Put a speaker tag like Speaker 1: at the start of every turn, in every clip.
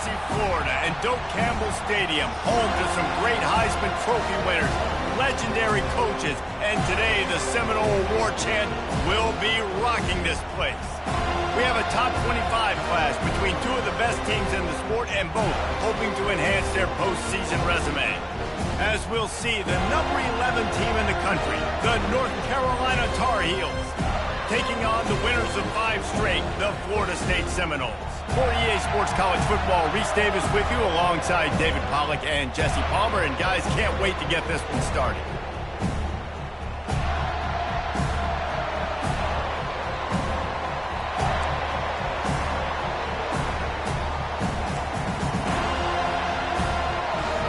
Speaker 1: Tallahassee, Florida, and Doak Campbell Stadium, home to some great Heisman Trophy winners, legendary coaches, and today the Seminole War Chant will be rocking this place. We have a top 25 class between two of the best teams in the sport, and both hoping to enhance their postseason resume. As we'll see, the number 11 team in the country, the North Carolina Tar Heels, taking on the winners of 5 straight, the Florida State Seminoles. For EA Sports College Football, Reese Davis with you alongside David Pollack and Jesse Palmer. And guys, can't wait to get this one started.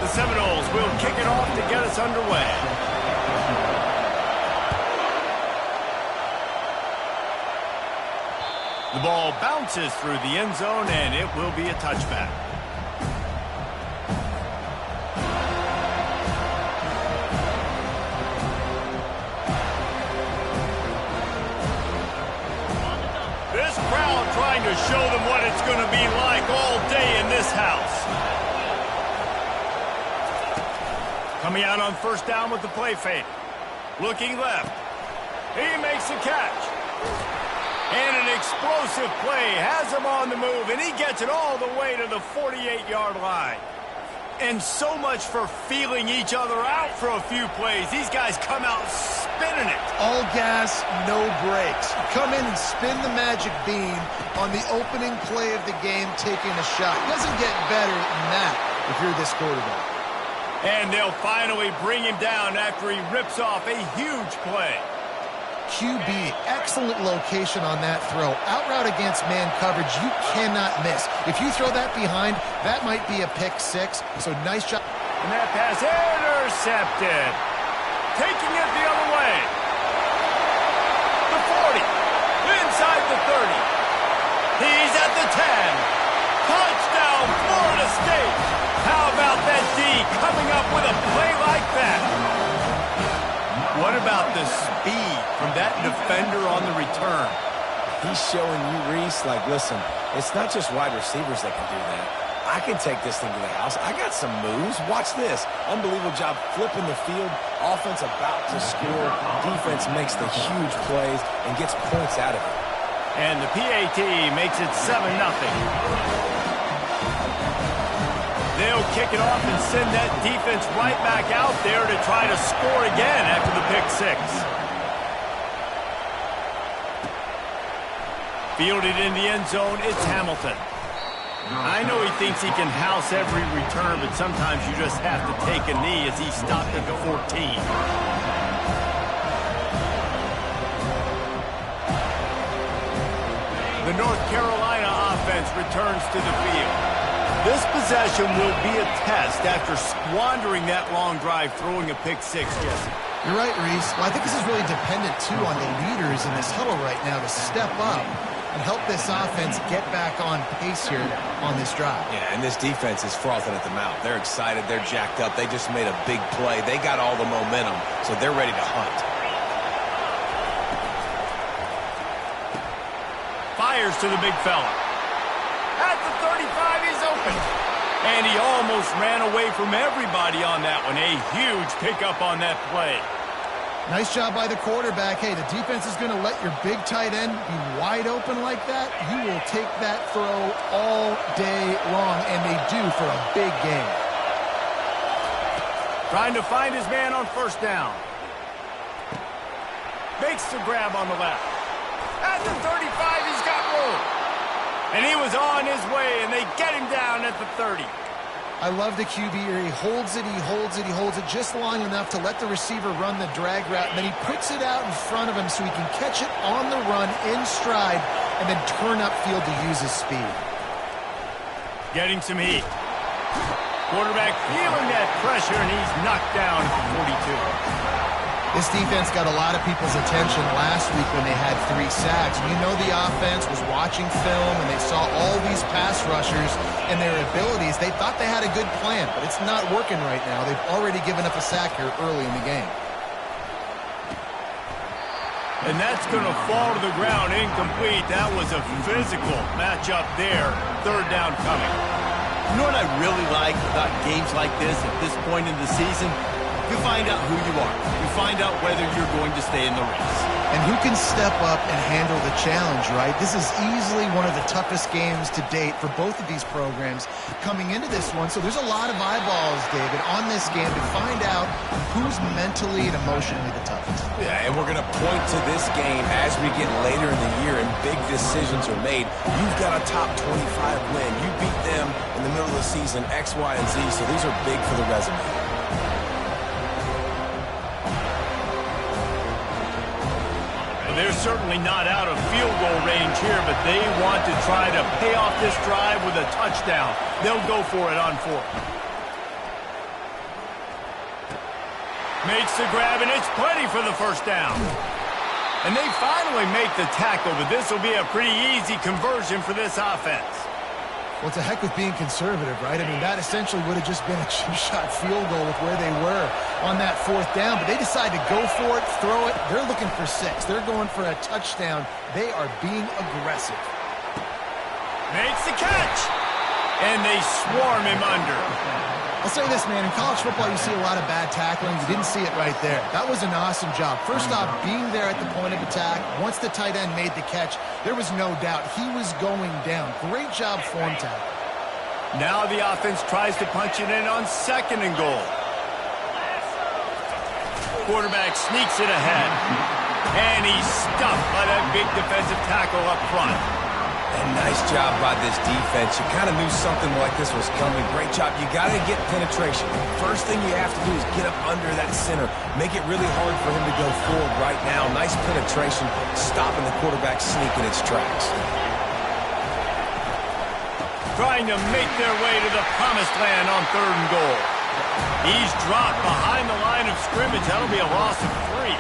Speaker 1: The Seminoles will kick it off to get us underway. The ball bounces through the end zone, and it will be a touchback. This crowd trying to show them what it's going to be like all day in this house. Coming out on first down with the play fake. Looking left. He makes the catch. And an explosive play has him on the move, and he gets it all the way to the 48-yard line. And so much for feeling each other out for a few plays. These guys come out spinning it.
Speaker 2: All gas, no brakes. Come in and spin the magic bean on the opening play of the game, taking a shot. It doesn't get better than that if you're this quarterback.
Speaker 1: And they'll finally bring him down after he rips off a huge play.
Speaker 2: QB, excellent location on that throw. Out route against man coverage, you cannot miss. If you throw that behind, that might be a pick 6. So nice job.
Speaker 1: And that pass intercepted. Taking it the other way. The 40. Inside the 30. He's at the 10. Touchdown, Florida State. How about that D coming up with a play like that? What about the speed from that defender on the return?
Speaker 3: He's showing you, Reese, like, listen, it's not just wide receivers that can do that. I can take this thing to the house. I got some moves. Watch this. Unbelievable job flipping the field. Offense about to score. Defense makes the huge plays and gets points out of it.
Speaker 1: And the PAT makes it 7-0. They'll kick it off and send that defense right back out there to try to score again after the pick 6. Fielded in the end zone, it's Hamilton. I know he thinks he can house every return, but sometimes you just have to take a knee as he stopped at the 14. The North Carolina offense returns to the field. This possession will be a test after squandering that long drive, throwing a pick 6, Jesse.
Speaker 2: You're right, Reese. Well, I think this is really dependent, too, on the leaders in this huddle right now to step up and help this offense get back on pace here on this drive.
Speaker 3: Yeah, and this defense is frothing at the mouth. They're excited. They're jacked up. They just made a big play. They got all the momentum, so they're ready to hunt.
Speaker 1: Fires to the big fella. At the 35, he's open. And he almost ran away from everybody on that one. A huge pickup on that play.
Speaker 2: Nice job by the quarterback. Hey, the defense is going to let your big tight end be wide open like that. You will take that throw all day long, and they do for a big game.
Speaker 1: Trying to find his man on first down. Makes the grab on the left. At the 35, he's got room. And he was on his way, and they get him down at the 30.
Speaker 2: I love the QB here. He holds it, he holds it, he holds it just long enough to let the receiver run the drag route, and then he puts it out in front of him so he can catch it on the run in stride and then turn upfield to use his speed.
Speaker 1: Getting some heat. Quarterback feeling that pressure, and he's knocked down at the 42.
Speaker 2: This defense got a lot of people's attention last week when they had 3 sacks. You know the offense was watching film, and they saw all these pass rushers and their abilities. They thought they had a good plan, but it's not working right now. They've already given up a sack here early in the game.
Speaker 1: And that's going to fall to the ground incomplete. That was a physical matchup there. Third down coming. You know what I really like about games like this at this point in the season? You find out who you are. You find out whether you're going to stay in the race.
Speaker 2: And who can step up and handle the challenge, right? This is easily one of the toughest games to date for both of these programs coming into this one. So there's a lot of eyeballs, David, on this game to find out who's mentally and emotionally the toughest.
Speaker 3: Yeah, and we're going to point to this game as we get later in the year and big decisions are made. You've got a top 25 win. You beat them in the middle of the season, X, Y, and Z, so these are big for the resume.
Speaker 1: They're certainly not out of field goal range here, but they want to try to pay off this drive with a touchdown. They'll go for it on fourth. Makes the grab, and it's plenty for the first down. And they finally make the tackle, but this will be a pretty easy conversion for this offense.
Speaker 2: Well, it's a heck of being conservative, right? I mean, that essentially would have just been a cheap-shot field goal with where they were on that fourth down. But they decide to go for it, throw it. They're looking for 6. They're going for a touchdown. They are being aggressive.
Speaker 1: Makes the catch. And they swarm him under.
Speaker 2: I'll say this, man. In college football, you see a lot of bad tackling. You didn't see it right there. That was an awesome job. First off, being there at the point of attack. Once the tight end made the catch, there was no doubt he was going down. Great job form tackle.
Speaker 1: Now the offense tries to punch it in on 2nd and goal. Quarterback sneaks it ahead. And he's stuffed by that big defensive tackle up front.
Speaker 3: And nice job by this defense. You kind of knew something like this was coming. Great job. You got to get penetration. First thing you have to do is get up under that center. Make it really hard for him to go forward right now. Nice penetration, stopping the quarterback sneak in its tracks.
Speaker 1: Trying to make their way to the promised land on 3rd and goal. He's dropped behind the line of scrimmage. That'll be a loss of 3.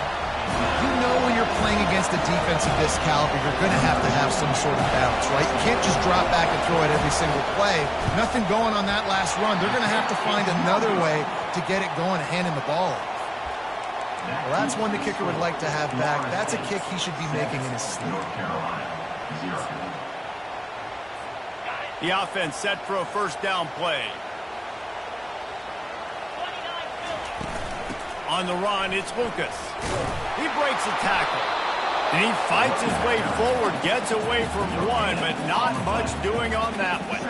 Speaker 2: You know when you're playing against a defense of this caliber, you're going to have some sort of balance, right? You can't just drop back and throw it every single play. Nothing going on that last run. They're going to have to find another way to get it going and hand him the ball. Well, that's one the kicker would like to have back. That's a kick he should be making in his sleep.
Speaker 1: The offense set for a first down play. On the run, it's Lucas. He breaks a tackle. And he fights his way forward, gets away from one, but not much doing on that one.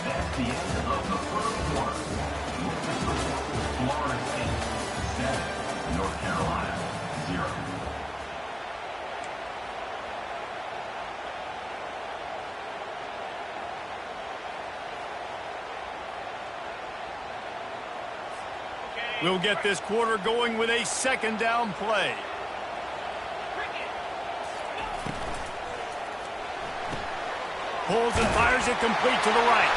Speaker 4: That's the end of the first quarter. Florida State 7, North Carolina 0.
Speaker 1: We'll get this quarter going with a 2nd down play. Pulls and fires it complete to the right.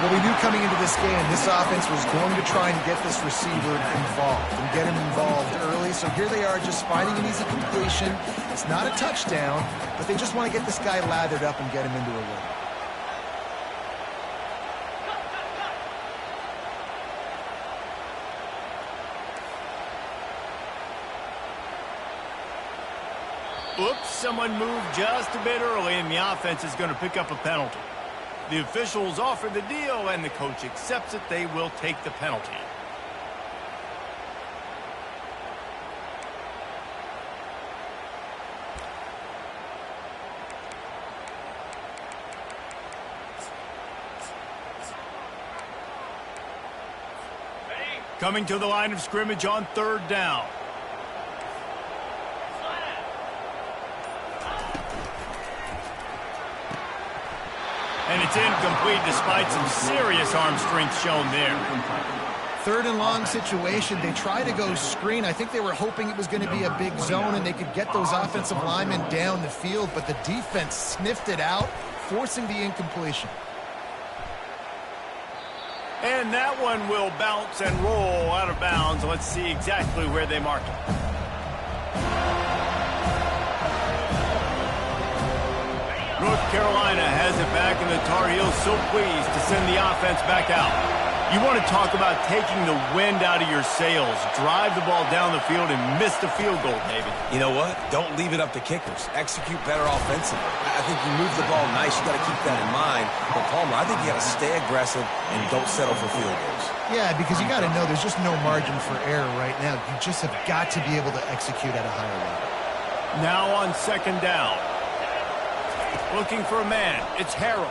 Speaker 2: Well, we knew coming into this game, this offense was going to try and get this receiver involved and get him involved early. So here they are just finding an easy completion. It's not a touchdown, but they just want to get this guy lathered up and get him into a rhythm.
Speaker 1: Oops, someone moved just a bit early, and the offense is going to pick up a penalty. The officials offer the deal, and the coach accepts it. They will take the penalty. Coming to the line of scrimmage on 3rd down. And it's incomplete despite some serious arm strength shown there.
Speaker 2: 3rd and long situation. They try to go screen. I think they were hoping it was going to be a big zone and they could get those offensive linemen down the field, but the defense sniffed it out, forcing the incompletion.
Speaker 1: And that one will bounce and roll out of bounds. Let's see exactly where they mark it. North Carolina has it back, and the Tar Heels so pleased to send the offense back out. You want to talk about taking the wind out of your sails. Drive the ball down the field and miss the field goal, David.
Speaker 3: You know what? Don't leave it up to kickers. Execute better offensively. I think you move the ball nice. You got to keep that in mind. But Palmer, I think you got to stay aggressive and don't settle for field goals.
Speaker 2: Yeah, because you got to know there's just no margin for error right now. You just have got to be able to execute at a higher level.
Speaker 1: Now on second down. Looking for a man. It's Harrell.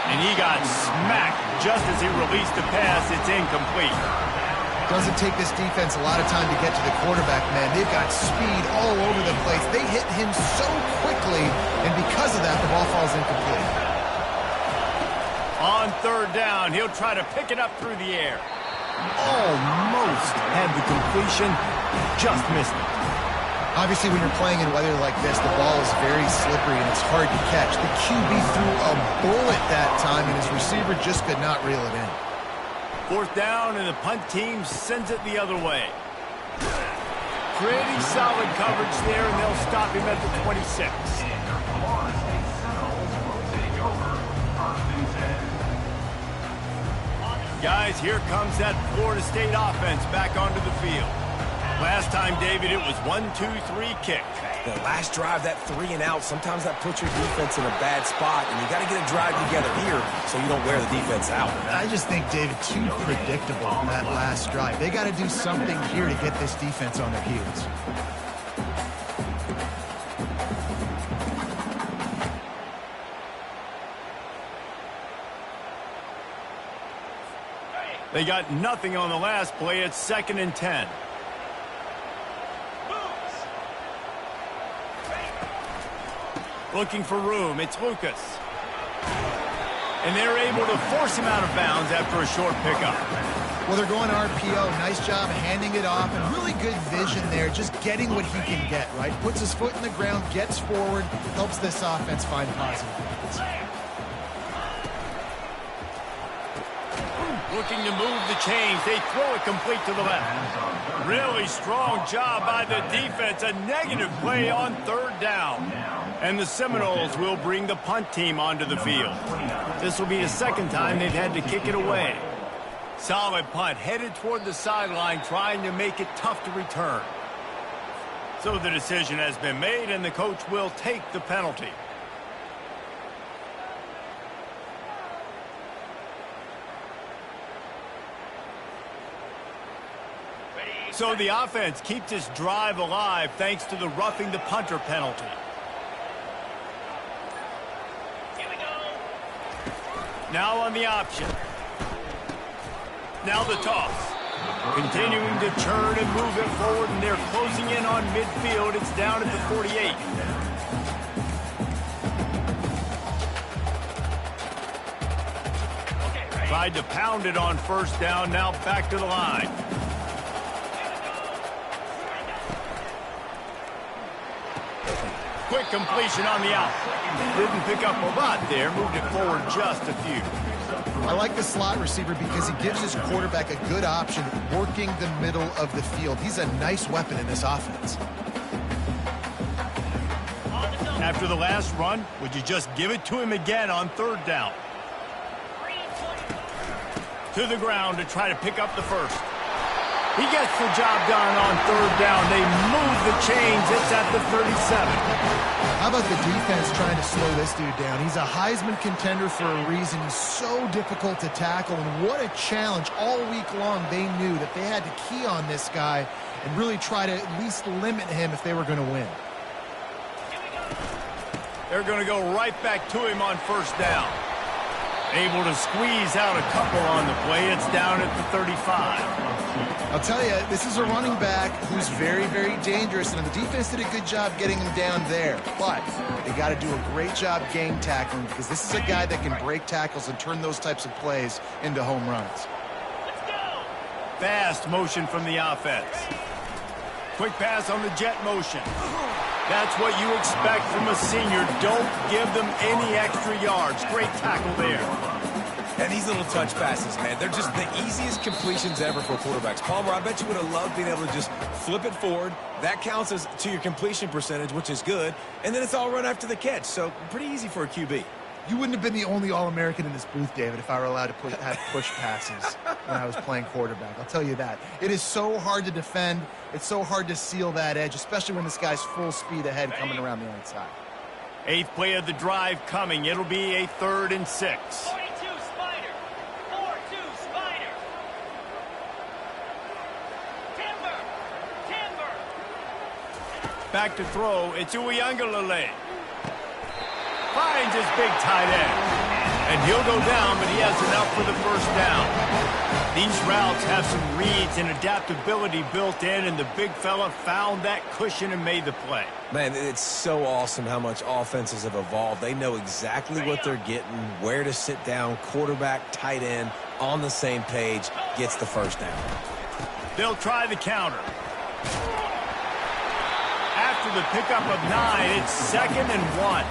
Speaker 1: And he got smacked just as he released the pass. It's incomplete.
Speaker 2: Doesn't take this defense a lot of time to get to the quarterback, man. They've got speed all over the place. They hit him so quickly, and because of that, the ball falls incomplete.
Speaker 1: On third down, he'll try to pick it up through the air. Almost had the completion, just missed it.
Speaker 2: Obviously, when you're playing in weather like this, the ball is very slippery and it's hard to catch. The QB threw a bullet that time, and his receiver just could not reel it in.
Speaker 1: Fourth down, and the punt team sends it the other way. Pretty solid coverage there, and they'll stop him at the 26. Guys, here comes that Florida State offense back onto the field. Last time, David, it was 1-2-3 kick.
Speaker 3: The last drive, that 3 and out, sometimes that puts your defense in a bad spot, and you got to get a drive together here so you don't wear the defense out.
Speaker 2: I just think, David, too predictable that last drive. They got to do something here to get this defense on their heels.
Speaker 1: They got nothing on the last play. It's 2nd and 10. Looking for room. It's Lucas. And they're able to force him out of bounds after a short pickup.
Speaker 2: Well, they're going RPO. Nice job handing it off, and really good vision there, just getting what he can get, right? Puts his foot in the ground, gets forward, helps this offense find positive points.
Speaker 1: Looking to move the chains. They throw it complete to the left. Really strong job by the defense. A negative play on third down. And the Seminoles will bring the punt team onto the field. This will be the second time they've had to kick it away. Solid punt, headed toward the sideline, trying to make it tough to return. So the decision has been made, and the coach will take the penalty. So the offense keeps this drive alive thanks to the roughing the punter penalty. Now on the option. Now the toss. Continuing to turn and move it forward, and they're closing in on midfield. It's down at the 48. Tried to pound it on first down, now back to the line. Quick completion on the out. Didn't pick up a lot there, moved it forward just a few.
Speaker 2: I like the slot receiver because he gives his quarterback a good option working the middle of the field. He's a nice weapon in this offense.
Speaker 1: After the last run, would you just give it to him again on third down? To the ground to try to pick up the first. He gets the job done on third down. They move the chains. It's at the 37.
Speaker 2: How about the defense trying to slow this dude down? He's a Heisman contender for a reason. He's so difficult to tackle, and what a challenge. All week long, they knew that they had to key on this guy and really try to at least limit him if they were going to win.
Speaker 1: They're going to go right back to him on first down. Able to squeeze out a couple on the play. It's down at the 35.
Speaker 2: I'll tell you, this is a running back who's very, very dangerous, and the defense did a good job getting him down there. But they got to do a great job game tackling, because this is a guy that can break tackles and turn those types of plays into home runs.
Speaker 1: Fast motion from the offense. Quick pass on the jet motion. That's what you expect from a senior. Don't give them any extra yards. Great tackle there.
Speaker 3: And these little touch passes, man, they're just the easiest completions ever for quarterbacks. Palmer, I bet you would have loved being able to just flip it forward. That counts as to your completion percentage, which is good. And then it's all run after the catch, so pretty easy for a QB.
Speaker 2: You wouldn't have been the only All-American in this booth, David, if I were allowed to have push passes when I was playing quarterback. I'll tell you that. It is so hard to defend. It's so hard to seal that edge, especially when this guy's full speed ahead coming around the outside.
Speaker 1: 8th play of the drive coming. It'll be a 3rd and 6.
Speaker 5: 42 Spider. 4-2 Spider. Timber.
Speaker 1: Back to throw. It's Uiagalelei. Finds his big tight end. And he'll go down, but he has enough for the first down. These routes have some reads and adaptability built in, and the big fella found that cushion and made the play.
Speaker 3: Man, it's so awesome how much offenses have evolved. They know exactly what they're getting, where to sit down, quarterback, tight end, on the same page, gets the first down.
Speaker 1: They'll try the counter. After the pickup of 9, it's 2nd and 1.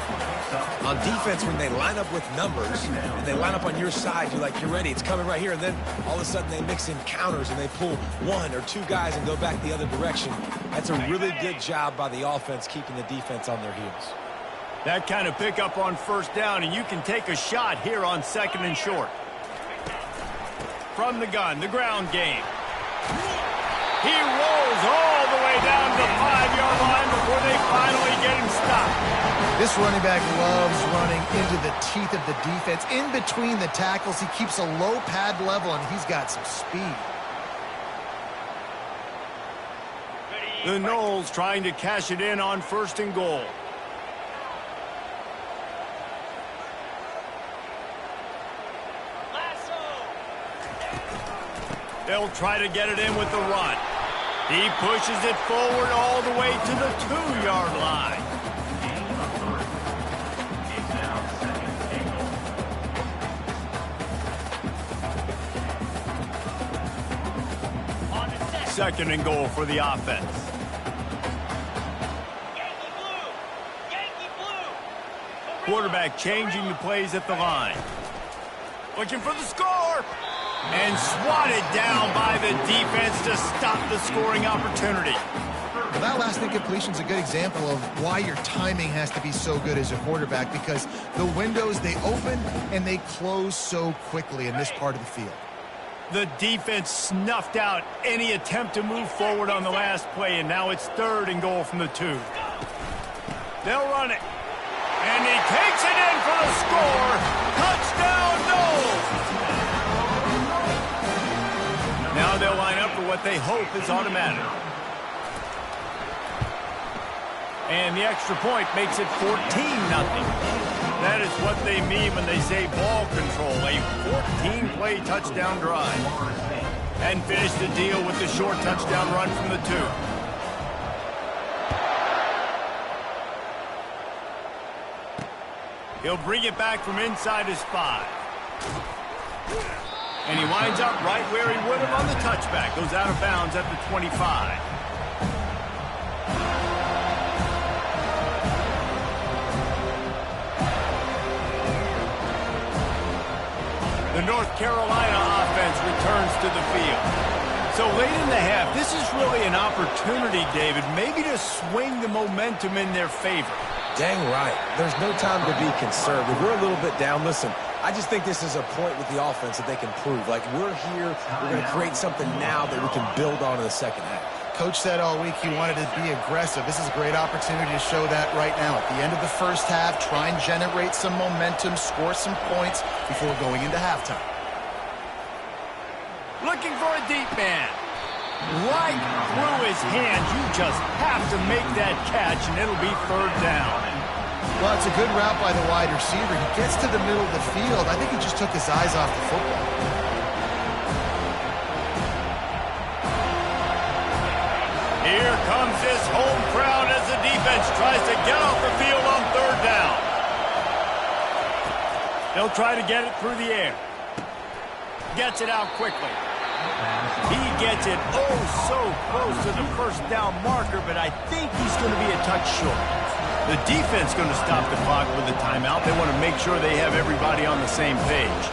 Speaker 3: On defense, when they line up with numbers and they line up on your side, you're like, you're ready, it's coming right here. And then all of a sudden they mix in counters and they pull 1 or 2 guys and go back the other direction. That's a really good job by the offense keeping the defense on their heels.
Speaker 1: That kind of pickup on first down, and you can take a shot here on 2nd and short. From the gun, the ground game. He rolls all the way down to the 5-yard line before they finally get him stopped.
Speaker 2: This running back loves running into the teeth of the defense. In between the tackles, he keeps a low pad level, and he's got some speed.
Speaker 1: The Noles trying to cash it in on 1st and goal. They'll try to get it in with the run. He pushes it forward all the way to the 2-yard line. Second and goal for the offense.
Speaker 5: Yankee blue.
Speaker 1: Quarterback changing the plays at the line. Looking for the score. And swatted down by the defense to stop the scoring opportunity.
Speaker 2: Well, that last incompletion is a good example of why your timing has to be so good as a quarterback, because the windows, they open and they close so quickly in this part of the field.
Speaker 1: The defense snuffed out any attempt to move forward on the last play, and now it's 3rd and goal from the 2. They'll run it. And he takes it in for the score. Touchdown, Noles! Now they'll line up for what they hope is automatic. And the extra point makes it 14-0. That is what they mean when they say ball control, a 14-play touchdown drive. And finish the deal with the short touchdown run from the 2. He'll bring it back from inside his 5. And he winds up right where he would have on the touchback. Goes out of bounds at the 25. The North Carolina offense returns to the field. So late in the half, this is really an opportunity, David, maybe to swing the momentum in their favor.
Speaker 3: Dang right. There's no time to be conservative. We're a little bit down. Listen, I just think this is a point with the offense that they can prove. Like, we're here, we're going to create something now that we can build on in the second half.
Speaker 2: Coach said all week he wanted to be aggressive. This is a great opportunity to show that right now. At the end of the first half, try and generate some momentum, score some points before going into halftime.
Speaker 1: Looking for a deep man. Right through his hands. You just have to make that catch, and it'll be 3rd down.
Speaker 2: Well, it's a good route by the wide receiver. He gets to the middle of the field. I think he just took his eyes off the football.
Speaker 1: Here comes this home crowd as the defense tries to get off the field on 3rd down. They'll try to get it through the air. Gets it out quickly. He gets it so close to the first down marker, but I think he's going to be a touch short. The defense going to stop the clock with a timeout. They want to make sure they have everybody on the same page.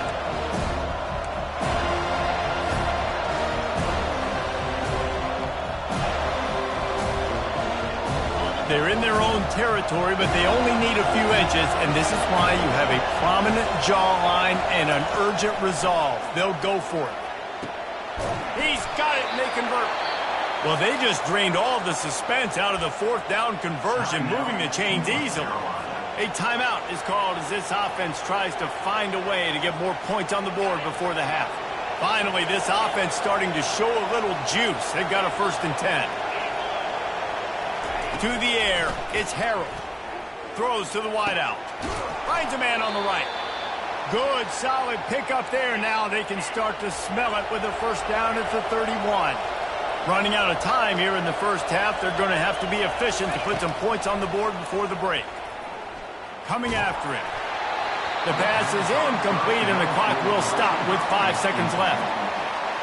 Speaker 1: They're in their own territory, but they only need a few inches, and this is why you have a prominent jawline and an urgent resolve. They'll go for it. He's got it, and they convert. Well, they just drained all the suspense out of the fourth down conversion, moving the chains easily. A timeout is called as this offense tries to find a way to get more points on the board before the half. Finally, this offense starting to show a little juice. They've got a 1st and 10. To the air, it's Harold. Throws to the wideout. Finds a man on the right. Good, solid pickup there. Now they can start to smell it with a 1st down at the 31. Running out of time here in the first half, they're going to have to be efficient to put some points on the board before the break. Coming after him. The pass is incomplete, and the clock will stop with 5 seconds left.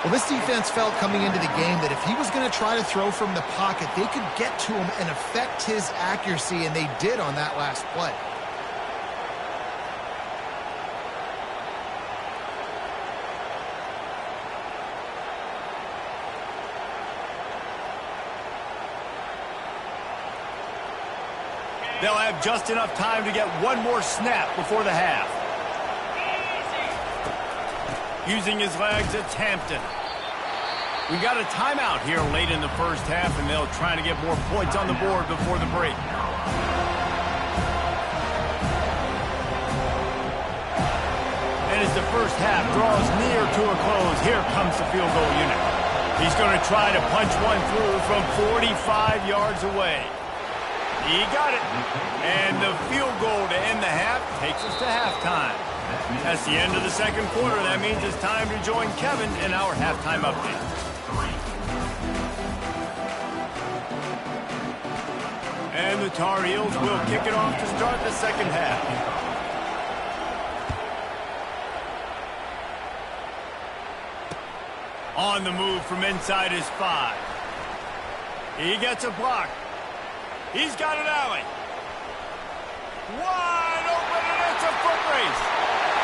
Speaker 2: Well, this defense felt coming into the game that if he was going to try to throw from the pocket, they could get to him and affect his accuracy, and they did on that last play.
Speaker 1: They'll have just enough time to get one more snap before the half. Using his legs, it's Hampton. We got a timeout here late in the first half, and they'll try to get more points on the board before the break. And as the first half draws near to a close, here comes the field goal unit. He's going to try to punch one through from 45 yards away. He got it. And the field goal to end the half takes us to halftime. That's the end of the second quarter. That means it's time to join Kevin in our halftime update. And the Tar Heels will kick it off to start the second half. On the move from inside his 5. He gets a block. He's got an alley. Wide open, and it's a foot race.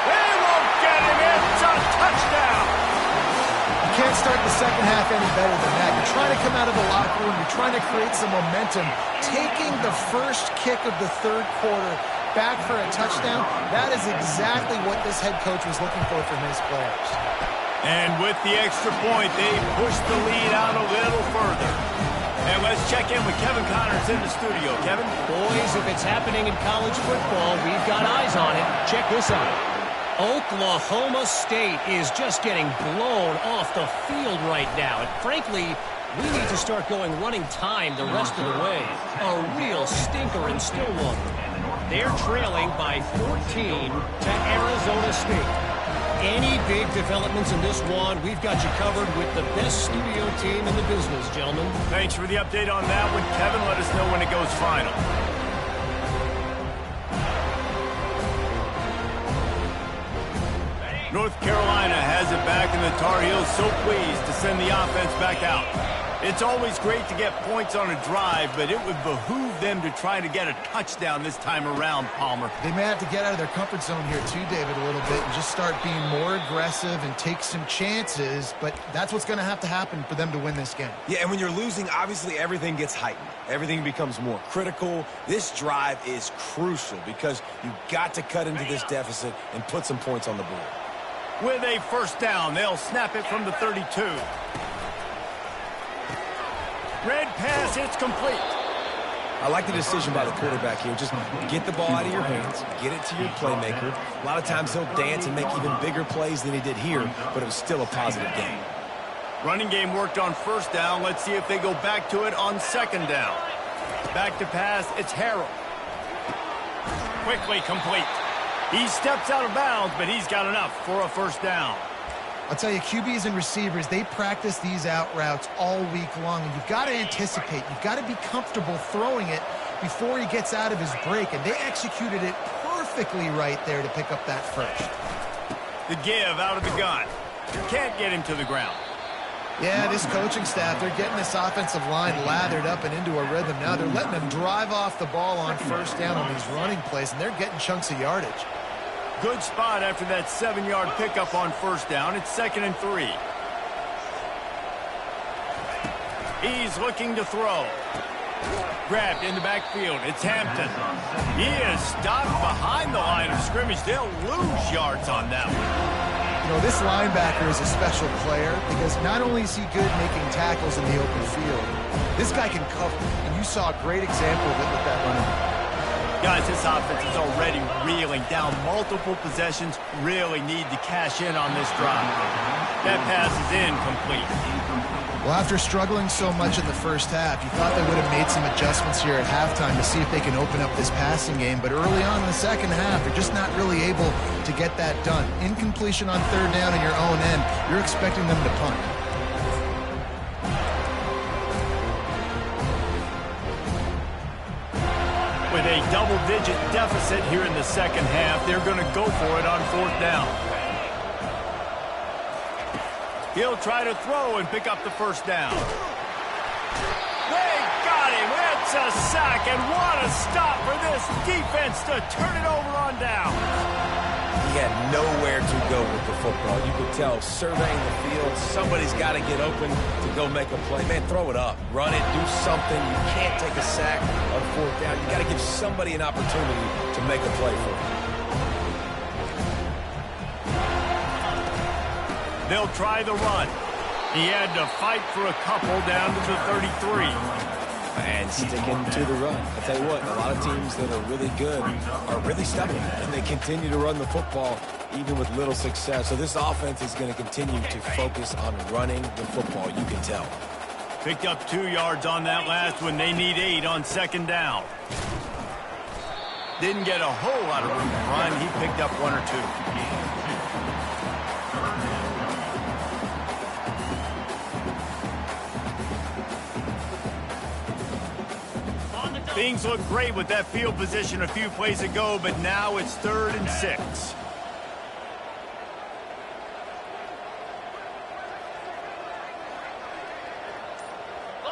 Speaker 1: They won't get him. It's a touchdown.
Speaker 2: You can't start the second half any better than that. You're trying to come out of the locker room. You're trying to create some momentum. Taking the first kick of the third quarter back for a touchdown, that is exactly what this head coach was looking for from his players.
Speaker 1: And with the extra point, they push the lead out a little further. And let's check in with Kevin Connors in the studio. Kevin?
Speaker 6: Boys, if it's happening in college football, we've got eyes on it. Check this out. Oklahoma State is just getting blown off the field right now. And frankly, we need to start going running time the rest of the way. A real stinker in Stillwater. They're trailing by 14 to Arizona State. Any big developments in this one, we've got you covered with the best studio team in the business, gentlemen.
Speaker 1: Thanks for the update on that one, Kevin. Let us know when it goes final. North Carolina has it back, and the Tar Heels so pleased to send the offense back out. It's always great to get points on a drive, but it would behoove them to try to get a touchdown this time around, Palmer.
Speaker 2: They may have to get out of their comfort zone here too, David, a little bit and just start being more aggressive and take some chances, but that's what's going to happen for them to win this game.
Speaker 3: Yeah, and when you're losing, obviously everything gets heightened. Everything becomes more critical. This drive is crucial because you've got to cut into this deficit and put some points on the board.
Speaker 1: With a 1st down, they'll snap it from the 32. Red pass, it's complete.
Speaker 3: I like the decision by the quarterback here. Just get the ball out of your hands, get it to your playmaker. A lot of times he'll dance and make even bigger plays than he did here, but it was still a positive game.
Speaker 1: Running game worked on 1st down. Let's see if they go back to it on 2nd down. Back to pass, it's Harold. Quickly complete. He steps out of bounds, but he's got enough for a 1st down.
Speaker 2: I'll tell you, QBs and receivers, they practice these out routes all week long, and you've got to anticipate. You've got to be comfortable throwing it before he gets out of his break, and they executed it perfectly right there to pick up that first.
Speaker 1: The give out of the gun. Can't get him to the ground.
Speaker 2: Yeah, this coaching staff, they're getting this offensive line lathered up and into a rhythm now. They're letting them drive off the ball on 1st down on these running plays, and they're getting chunks of yardage.
Speaker 1: Good spot after that 7-yard pickup on 1st down. It's 2nd and 3. He's looking to throw. Grabbed in the backfield. It's Hampton. He is stopped behind the line of scrimmage. They'll lose yards on that one.
Speaker 2: You know, this linebacker is a special player because not only is he good making tackles in the open field, this guy can cover. And you saw a great example of it with that running back.
Speaker 1: Guys, this offense is already reeling down multiple possessions. Really need to cash in on this drive. That pass is incomplete.
Speaker 2: Well, after struggling so much in the first half, you thought they would have made some adjustments here at halftime to see if they can open up this passing game. But early on in the second half, they're just not really able to get that done. Incompletion on third down in your own end, you're expecting them to punt.
Speaker 1: With a double-digit deficit here in the second half, they're going to go for it on fourth down. He'll try to throw and pick up the first down. They got him. It's a sack, and what a stop for this defense to turn it over on down.
Speaker 3: He had nowhere to go with the football. You could tell, surveying the field, somebody's got to get open to go make a play. Man, throw it up. Run it. Do something. You can't take a sack on fourth down. You got to give somebody an opportunity to make a play for you.
Speaker 1: They'll try the run. He had to fight for a couple down to the 33.
Speaker 3: And sticking to the run. I'll tell you what, a lot of teams that are really good are really stubborn, and they continue to run the football even with little success. So this offense is going to continue to focus on running the football, you can tell.
Speaker 1: Picked up 2 yards on that last one. They need 8 on second down. Didn't get a whole lot of room to run. He picked up 1 or 2. Things look great with that field position a few plays ago, but now it's 3rd and 6.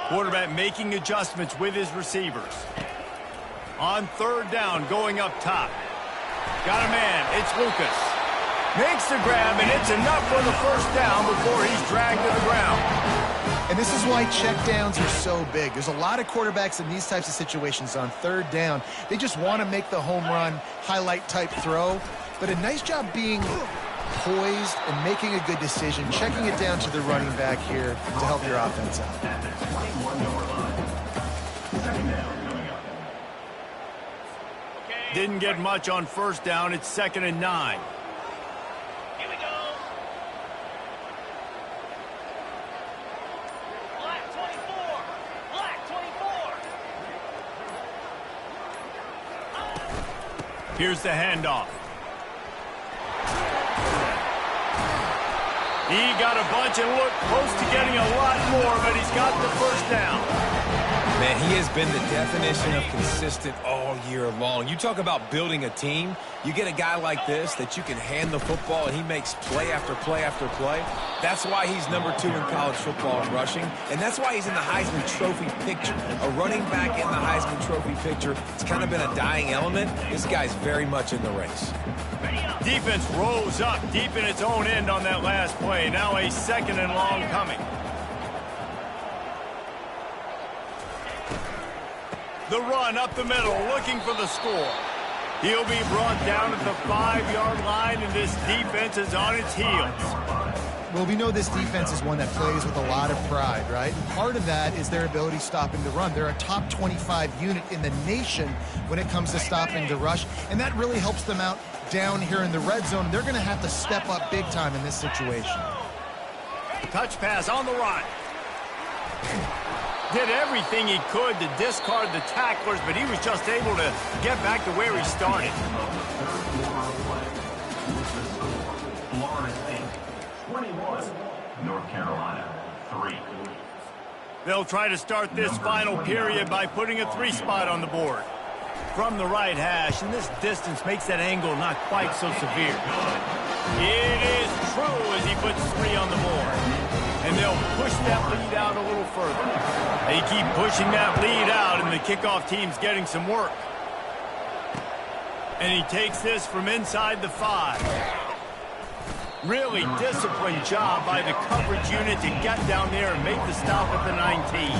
Speaker 1: Quarterback making adjustments with his receivers. On third down, going up top. Got a man. It's Lucas. Makes the grab, and it's enough for the first down before he's dragged to the ground.
Speaker 2: And this is why checkdowns are so big. There's a lot of quarterbacks in these types of situations on third down. They just want to make the home run, highlight-type throw. But a nice job being poised and making a good decision, checking it down to the running back here to help your offense out.
Speaker 1: Didn't get much on first down. It's 2nd and 9.
Speaker 5: Here we go. Black 24. Black 24.
Speaker 1: Here's the handoff. He got a bunch and looked close to getting a lot more, but he's got the first down.
Speaker 3: Man, he has been the definition of consistent all year long. You talk about building a team, you get a guy like this that you can hand the football and he makes play after play after play. That's why he's number 2 in college football in rushing, and that's why he's in the Heisman Trophy picture. A running back in the Heisman Trophy picture, it's kind of been a dying element. This guy's very much in the race.
Speaker 1: Defense rose up deep in its own end on that last play. Now a 2nd and long coming. The run up the middle, looking for the score. He'll be brought down at the 5-yard line, and this defense is on its heels.
Speaker 2: Well, we know this defense is one that plays with a lot of pride, right? And part of that is their ability stopping the run. They're a top 25 unit in the nation when it comes to stopping the rush, and that really helps them out down here in the red zone. They're going to have to step up big time in this situation.
Speaker 1: Touch pass on the run. Did everything he could to discard the tacklers, but he was just able to get back to where he started.
Speaker 4: Florida State, 21. North Carolina, 3.
Speaker 1: They'll try to start this final period by putting a 3-spot on the board. From the right hash, and this distance makes that angle not quite so severe. It is true as he puts 3 on the board. And they'll push that lead out a little further. They keep pushing that lead out, and the kickoff team's getting some work. And he takes this from inside the 5. Really disciplined job by the coverage unit to get down there and make the stop at the 19.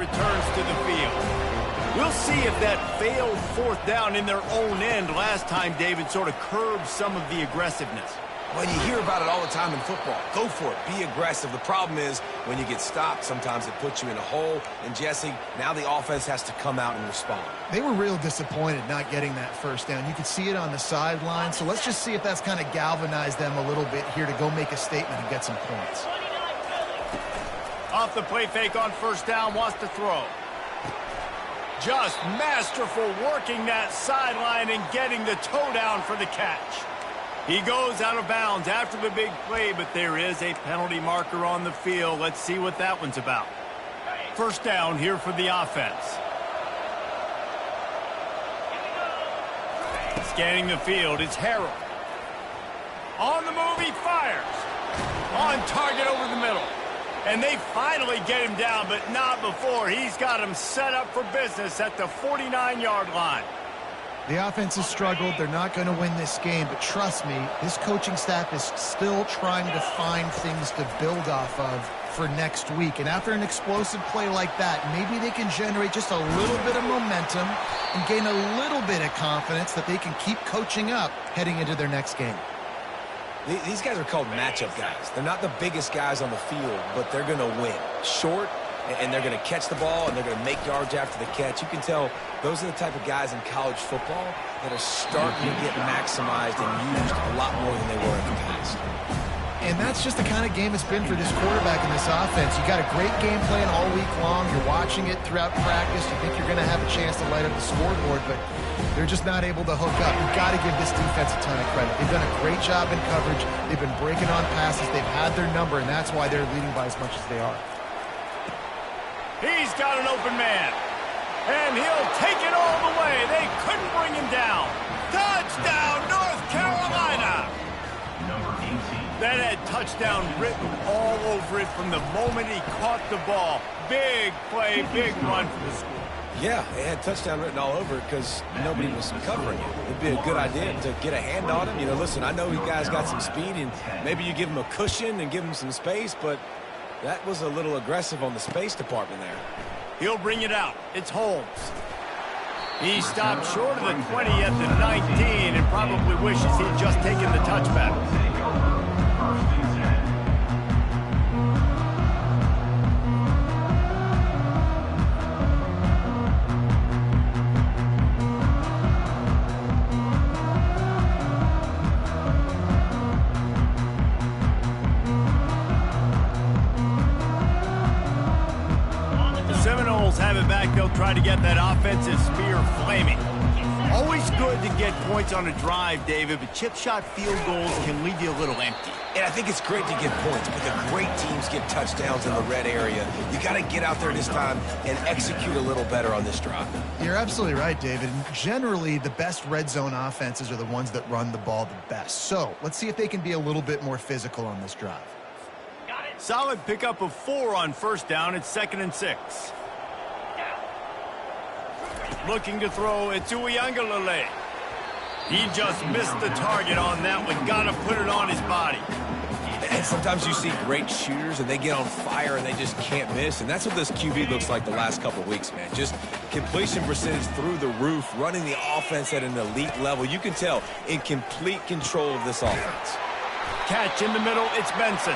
Speaker 1: returns to the field. We'll see if that failed fourth down in their own end last time, David, sort of curbed some of the aggressiveness.
Speaker 3: Well, you hear about it all the time in football. Go for it. Be aggressive. The problem is when you get stopped, sometimes it puts you in a hole. And, Jesse, now the offense has to come out and respond.
Speaker 2: They were real disappointed not getting that first down. You could see it on the sideline. So let's just see if that's kind of galvanized them a little bit here to go make a statement and get some points.
Speaker 1: Off the play fake on first down, wants to throw. Just masterful working that sideline and getting the toe down for the catch. He goes out of bounds after the big play, but there is a penalty marker on the field. Let's see what that one's about. First down here for the offense. Scanning the field, it's Harrell. On the move, he fires. On target over the middle. And they finally get him down, but not before. He's got him set up for business at the 49-yard line.
Speaker 2: The offense has struggled. They're not going to win this game, but trust me, this coaching staff is still trying to find things to build off of for next week. And after an explosive play like that, maybe they can generate just a little bit of momentum and gain a little bit of confidence that they can keep coaching up heading into their next game.
Speaker 3: These guys are called matchup guys. They're not the biggest guys on the field, but they're going to win. Short, and they're going to catch the ball, and they're going to make yards after the catch. You can tell those are the type of guys in college football that are starting to get maximized and used a lot more than they were in the past.
Speaker 2: And that's just the kind of game it's been for this quarterback in this offense. You got a great game plan all week long. You're watching it throughout practice. You think you're going to have a chance to light up the scoreboard, but they're just not able to hook up. You've got to give this defense a ton of credit. They've done a great job in coverage. They've been breaking on passes. They've had their number, and that's why they're leading by as much as they are.
Speaker 1: He's got an open man. And he'll take it all the way. They couldn't bring him down. Touchdown, North Carolina.
Speaker 4: Number 18.
Speaker 1: That had touchdown written all over it from the moment he caught the ball. Big play, big run for the school.
Speaker 3: Yeah, it had touchdown written all over it because nobody was covering it. It'd be a good idea to get a hand on him. You know, listen, I know you guys got some speed, and maybe you give him a cushion and give him some space, but that was a little aggressive on the space department there.
Speaker 1: He'll bring it out. It's Holmes. He stopped short of the 20 at the 19 and probably wishes he'd just taken the touchback.
Speaker 4: First and 10.
Speaker 1: Seminoles have it back. They'll try to get that offensive spear flaming. Always good to get points on a drive, David, but chip shot field goals can leave you a little empty.
Speaker 3: And I think it's great to get points, but the great teams get touchdowns in the red area. You got to get out there this time and execute a little better on this drive.
Speaker 2: You're absolutely right, David. And generally, the best red zone offenses are the ones that run the ball the best. So let's see if they can be a little bit more physical on this drive.
Speaker 1: Solid pickup of 4 on first down. It's 2nd and 6. Looking to throw, it's Uiagalelei. He just missed the target on that one. Got to put it on his body.
Speaker 3: And sometimes you see great shooters, and they get on fire, and they just can't miss. And that's what this QB looks like the last couple of weeks, man. Just completion percentage through the roof, running the offense at an elite level. You can tell in complete control of this offense.
Speaker 1: Catch in the middle, it's Benson.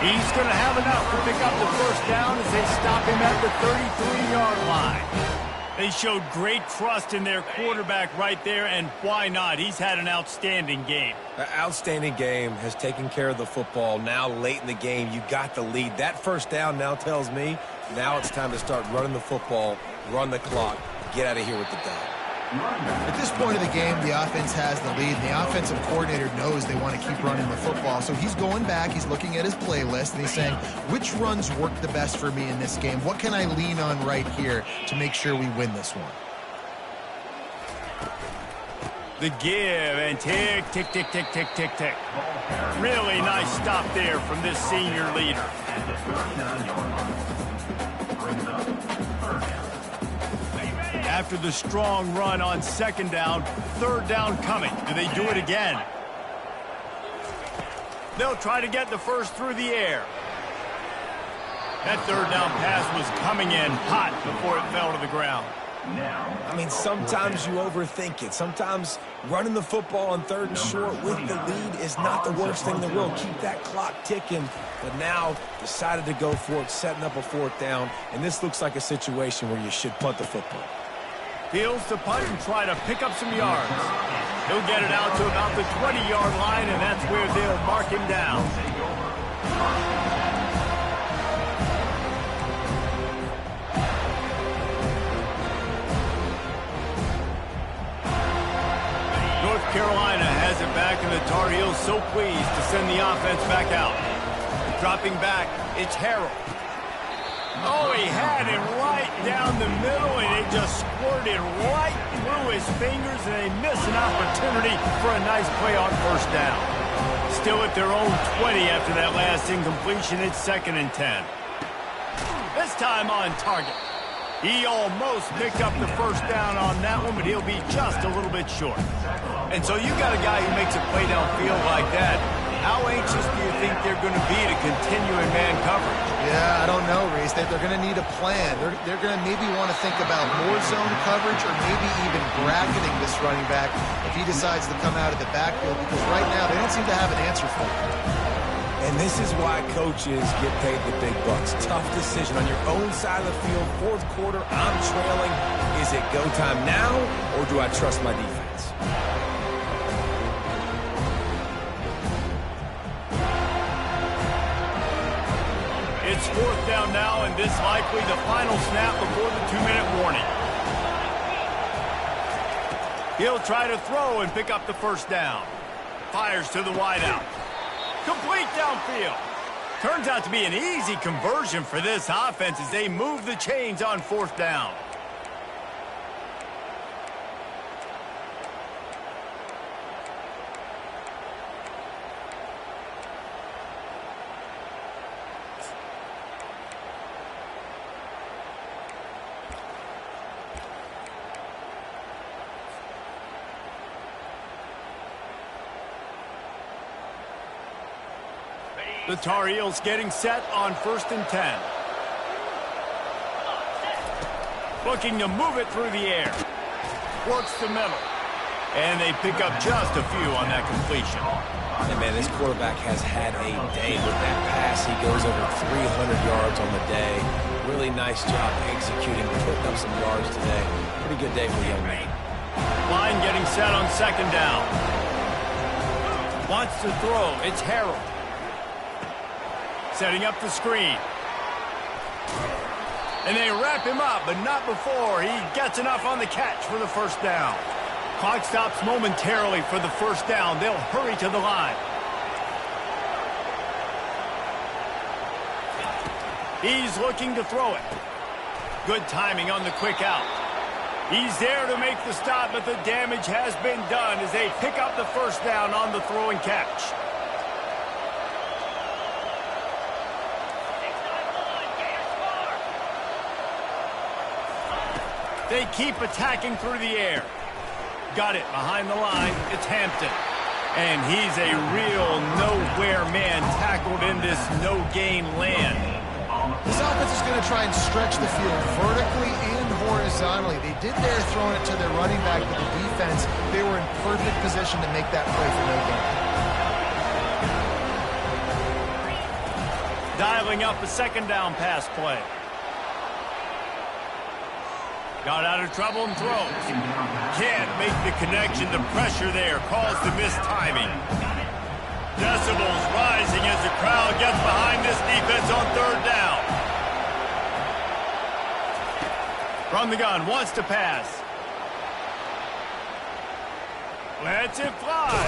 Speaker 1: He's going to have enough to pick up the first down as they stop him at the 33-yard line. They showed great trust in their quarterback right there, and why not? He's had an outstanding game.
Speaker 3: An outstanding game, has taken care of the football. Now late in the game, you got the lead. That first down now tells me now it's time to start running the football, run the clock, get out of here with the dub.
Speaker 2: At this point of the game, the offense has the lead, and the offensive coordinator knows they want to keep running the football. So he's going back, he's looking at his playlist, and he's saying, which runs work the best for me in this game? What can I lean on right here to make sure we win this one?
Speaker 1: The give, and tick, tick, tick, tick, tick, tick, tick. Really nice stop there from this senior leader.
Speaker 4: At the 39-yard line. Brings up third down.
Speaker 1: After the strong run on second down, third down coming. Do they do it again? They'll try to get the first through the air. That third down pass was coming in hot before it fell to the ground.
Speaker 3: I mean, sometimes you overthink it. Sometimes running the football on 3rd and short with the lead is not the worst thing in the world. Keep that clock ticking. But now decided to go for it, setting up a 4th down. And this looks like a situation where you should punt the football.
Speaker 1: Fields to punt and try to pick up some yards. He'll get it out to about the 20-yard line, and that's where they'll mark him down. North Carolina has it back, and the Tar Heels so pleased to send the offense back out. Dropping back, it's Harrell. Oh, he had it right down the middle, and it just squirted right through his fingers, and they miss an opportunity for a nice play on 1st down. Still at their own 20 after that last incompletion. It's 2nd and 10. This time on target. He almost picked up the 1st down on that one, but he'll be just a little bit short. And so you got a guy who makes a play downfield like that. How anxious do you think they're going to be to continue in man coverage?
Speaker 2: Yeah, I don't know, Reese. They're going to need a plan. They're going to maybe want to think about more zone coverage or maybe even bracketing this running back if he decides to come out of the backfield, because right now they don't seem to have an answer for him.
Speaker 3: And this is why coaches get paid the big bucks. Tough decision on your own side of the field. 4th quarter, I'm trailing. Is it go time now, or do I trust my defense?
Speaker 1: It's 4th down now, and this likely the final snap before the 2-minute warning. He'll try to throw and pick up the 1st down. Fires to the wideout. Complete downfield. Turns out to be an easy conversion for this offense as they move the chains on 4th down. The Tar Heels getting set on 1st and 10. Looking to move it through the air. Works the middle. And they pick up just a few on that completion.
Speaker 3: And man, this quarterback has had a day with that pass. He goes over 300 yards on the day. Really nice job executing, putting up some yards today. Pretty good day for the young man.
Speaker 1: Line getting set on 2nd down. Wants to throw. It's Harrell. Setting up the screen. And they wrap him up, but not before he gets enough on the catch for the 1st down. Clock stops momentarily for the 1st down. They'll hurry to the line. He's looking to throw it. Good timing on the quick out. He's there to make the stop, but the damage has been done as they pick up the 1st down on the throw and catch. They keep attacking through the air. Got it behind the line. It's Hampton. And he's a real nowhere man tackled in this no-gain land.
Speaker 2: This offense is going to try and stretch the field vertically and horizontally. They did there throwing it to their running back, but the defense, they were in perfect position to make that play for no gain.
Speaker 1: Dialing up a 2nd down pass play. Got out of trouble and throws. Can't make the connection. The pressure there caused the missed timing. Decibels rising as the crowd gets behind this defense on 3rd down. From the gun, wants to pass. Lets it fly.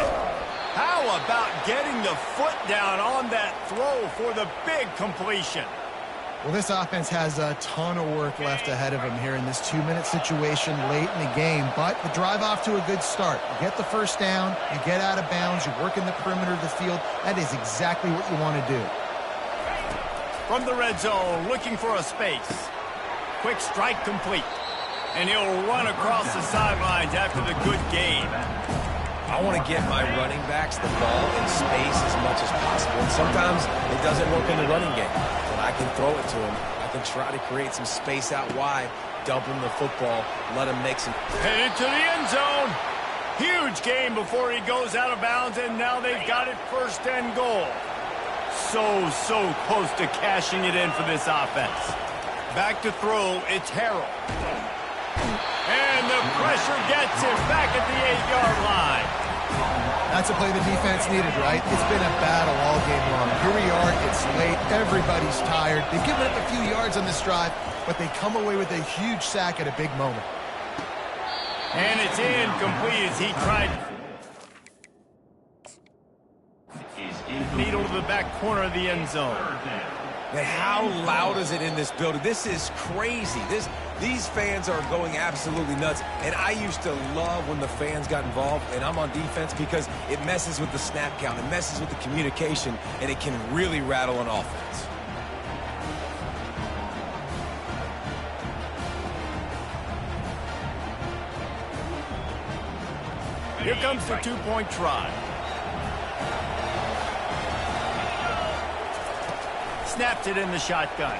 Speaker 1: How about getting the foot down on that throw for the big completion?
Speaker 2: Well, this offense has a ton of work left ahead of them here in this 2-minute situation late in the game, but the drive off to a good start. You get the 1st down, you get out of bounds, you work in the perimeter of the field. That is exactly what you want to do.
Speaker 1: From the red zone, looking for a space. Quick strike complete. And he'll run across the sidelines after the good gain.
Speaker 3: I want to get my running backs the ball in space as much as possible. And sometimes it doesn't work in the running game. I can throw it to him. I can try to create some space out wide, dump him the football, let him make some...
Speaker 1: Headed to the end zone. Huge gain before he goes out of bounds, and now they've got it first and goal. So close to cashing it in for this offense. Back to throw, it's Harrell. And the pressure gets him back at the 8-yard line.
Speaker 2: That's a play the defense needed, right? It's been a battle all game long. Here we are, it's late, everybody's tired. They've given up a few yards on this drive, but they come away with a huge sack at a big moment.
Speaker 1: And it's incomplete as he tried. Needle to the back corner of the end zone.
Speaker 3: Man, how loud is it in this building? This is crazy. These fans are going absolutely nuts. And I used to love when the fans got involved, and I'm on defense because it messes with the snap count. It messes with the communication, and it can really rattle an offense.
Speaker 1: Here comes the two-point try. Snapped it in the shotgun.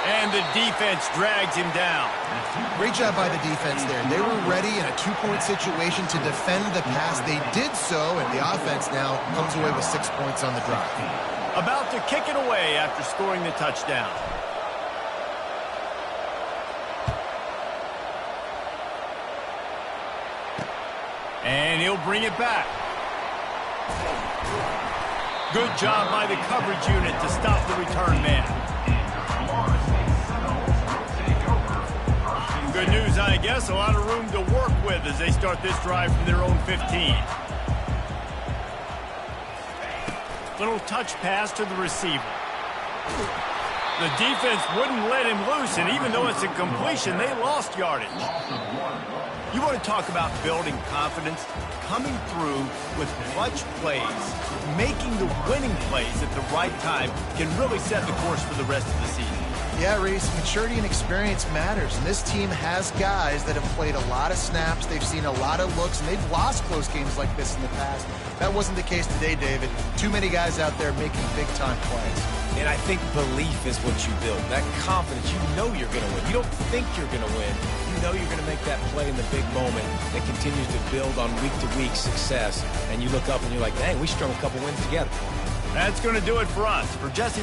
Speaker 1: And the defense drags him down.
Speaker 2: Great job by the defense there. They were ready in a two-point situation to defend the pass. They did so, and the offense now comes away with 6 points on the drive.
Speaker 1: About to kick it away after scoring the touchdown. And he'll bring it back. Good job by the coverage unit to stop the return man. Good news, I guess. A lot of room to work with as they start this drive from their own 15. Little touch pass to the receiver. The defense wouldn't let him loose, and even though it's a completion, they lost yardage. You want to talk about building confidence? Coming through with clutch plays, making the winning plays at the right time can really set the course for the rest of the season.
Speaker 2: Yeah, Reese, maturity and experience matters, and this team has guys that have played a lot of snaps, they've seen a lot of looks, and they've lost close games like this in the past. That wasn't the case today, David. Too many guys out there making big-time plays.
Speaker 3: And I think belief is what you build. That confidence, you know you're going to win. You don't think you're going to win. You know you're going to make that play in the big moment that continues to build on week-to-week success. And you look up and you're like, dang, we strung a couple wins together.
Speaker 1: That's going to do it for us. For Jesse